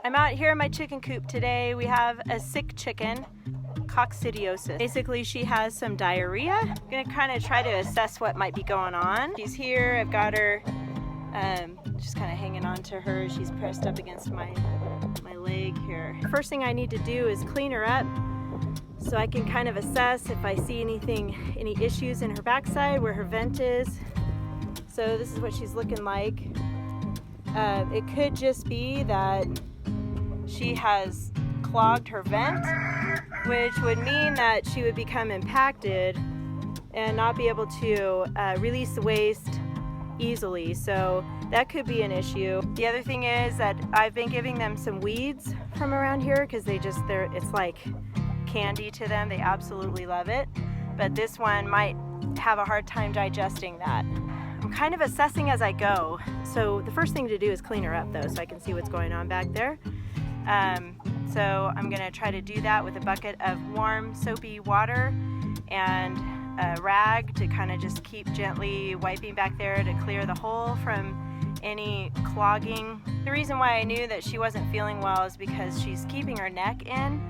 I'm out here in my chicken coop today. We have a sick chicken, coccidiosis. Basically, she has some diarrhea. I'm gonna kind of try to assess what might be going on. She's here, I've got her, just kind of hanging on to her. She's pressed up against my leg here. First thing I need to do is clean her up so I can kind of assess if I see any issues in her backside, where her vent is. So this is what she's looking like. It could just be that she has clogged her vent, which would mean that she would become impacted and not be able to release the waste easily. So that could be an issue. The other thing is that I've been giving them some weeds from around here because it's like candy to them. They absolutely love it. But this one might have a hard time digesting that. I'm kind of assessing as I go. So the first thing to do is clean her up though, so I can see what's going on back there. So I'm gonna try to do that with a bucket of warm soapy water and a rag to kind of just keep gently wiping back there to clear the hole from any clogging. The reason why I knew that she wasn't feeling well is because she's keeping her neck in.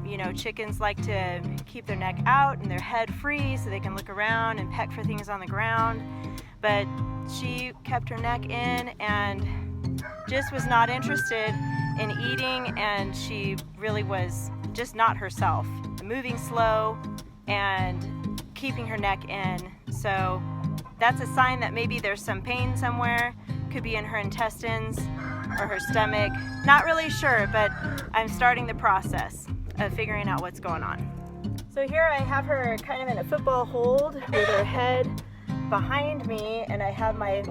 You know, chickens like to keep their neck out and their head free so they can look around and peck for things on the ground. But she kept her neck in and just was not interested in eating, and she really was just not herself. Moving slow and keeping her neck in. So that's a sign that maybe there's some pain somewhere. Could be in her intestines or her stomach. Not really sure, but I'm starting the process of figuring out what's going on. So here I have her kind of in a football hold with her head behind me, and I have my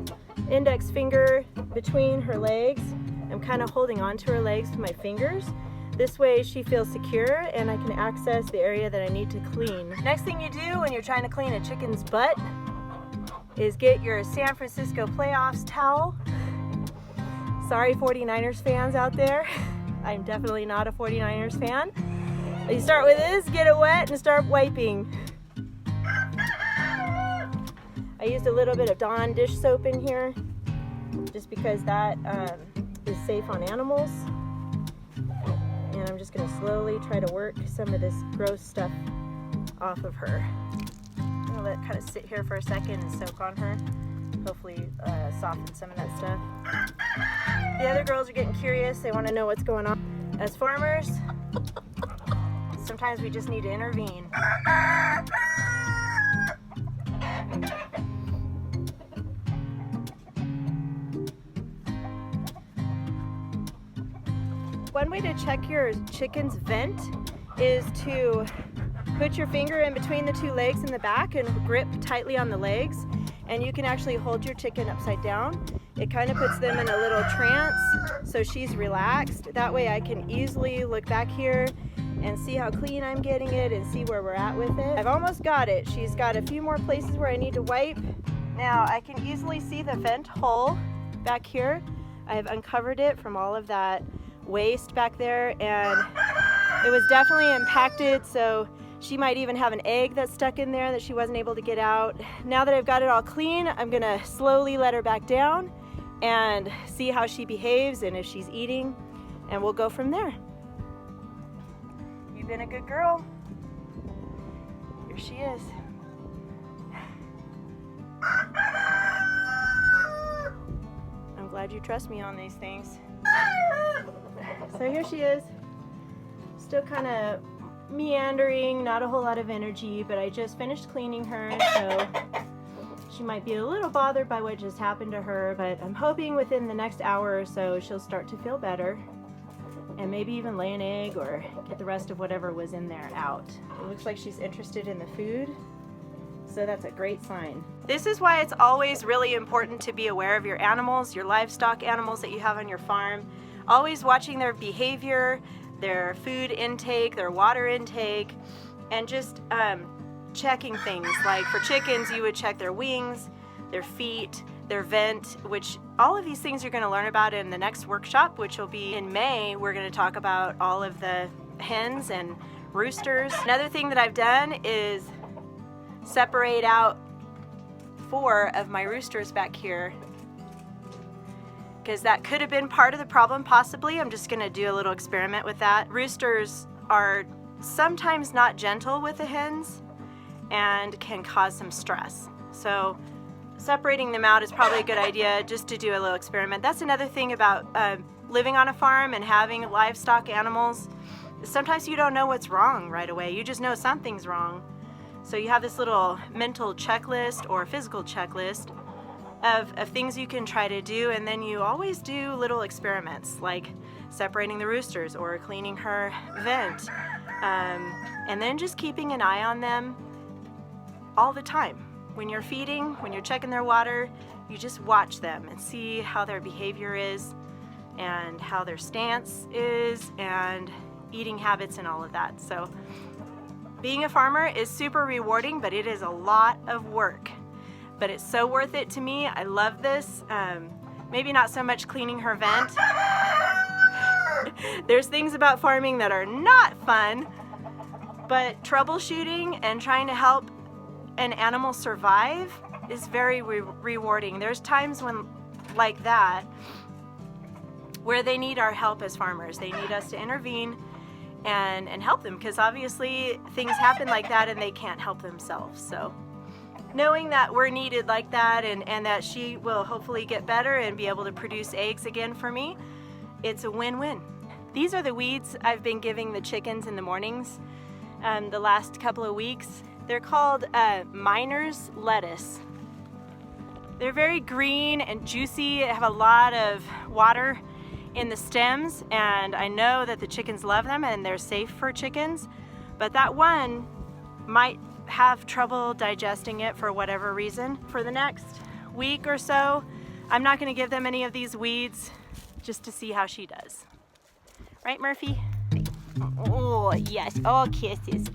index finger between her legs. I'm kind of holding onto her legs with my fingers. This way she feels secure and I can access the area that I need to clean. Next thing you do when you're trying to clean a chicken's butt is get your San Francisco Playoffs towel. Sorry 49ers fans out there. I'm definitely not a 49ers fan. You start with this, get it wet, and start wiping. I used a little bit of Dawn dish soap in here just because that is safe on animals. And I'm just going to slowly try to work some of this gross stuff off of her. I'm going to let it kind of sit here for a second and soak on her. Hopefully soften some of that stuff. The other girls are getting curious. They want to know what's going on. As farmers, sometimes we just need to intervene. One way to check your chicken's vent is to put your finger in between the two legs in the back and grip tightly on the legs, and you can actually hold your chicken upside down. It kind of puts them in a little trance so she's relaxed. That way I can easily look back here and see how clean I'm getting it and see where we're at with it. I've almost got it. She's got a few more places where I need to wipe. Now I can easily see the vent hole back here. I've uncovered it from all of that waste back there, and it was definitely impacted, so she might even have an egg that's stuck in there that she wasn't able to get out. Now that I've got it all clean, I'm gonna slowly let her back down and see how she behaves and if she's eating, and we'll go from there. You've been a good girl. Here she is. I'm glad you trust me on these things. So here she is, still kind of meandering, not a whole lot of energy, but I just finished cleaning her, so she might be a little bothered by what just happened to her, but I'm hoping within the next hour or so she'll start to feel better and maybe even lay an egg or get the rest of whatever was in there out. It looks like she's interested in the food, so that's a great sign. This is why it's always really important to be aware of your animals, your livestock animals that you have on your farm. Always watching their behavior, their food intake, their water intake, and just checking things. Like for chickens, you would check their wings, their feet, their vent, which all of these things you're going to learn about in the next workshop, which will be in May. We're going to talk about all of the hens and roosters. Another thing that I've done is separate out 4 of my roosters back here because that could have been part of the problem possibly. I'm just gonna do a little experiment with that. Roosters are sometimes not gentle with the hens and can cause some stress. So separating them out is probably a good idea, just to do a little experiment. That's another thing about living on a farm and having livestock animals. Sometimes you don't know what's wrong right away. You just know something's wrong. So you have this little mental checklist or physical checklist of things you can try to do, and then you always do little experiments like separating the roosters or cleaning her vent, and then just keeping an eye on them all the time. When you're feeding, when you're checking their water, you just watch them and see how their behavior is and how their stance is and eating habits and all of that. So being a farmer is super rewarding, but it is a lot of work. But it's so worth it to me. I love this. Maybe not so much cleaning her vent. There's things about farming that are not fun, but troubleshooting and trying to help an animal survive is very rewarding. There's times when, like that, where they need our help as farmers. They need us to intervene and help them, because obviously things happen like that and they can't help themselves. So knowing that we're needed like that, and that she will hopefully get better and be able to produce eggs again for me, it's a win-win. These are the weeds I've been giving the chickens in the mornings the last couple of weeks. They're called miner's lettuce. They're very green and juicy. They have a lot of water in the stems, and I know that the chickens love them and they're safe for chickens, but that one might have trouble digesting it for whatever reason. For the next week or so, I'm not going to give them any of these weeds, just to see how she does. Right, Murphy? Oh, yes. Oh, kisses.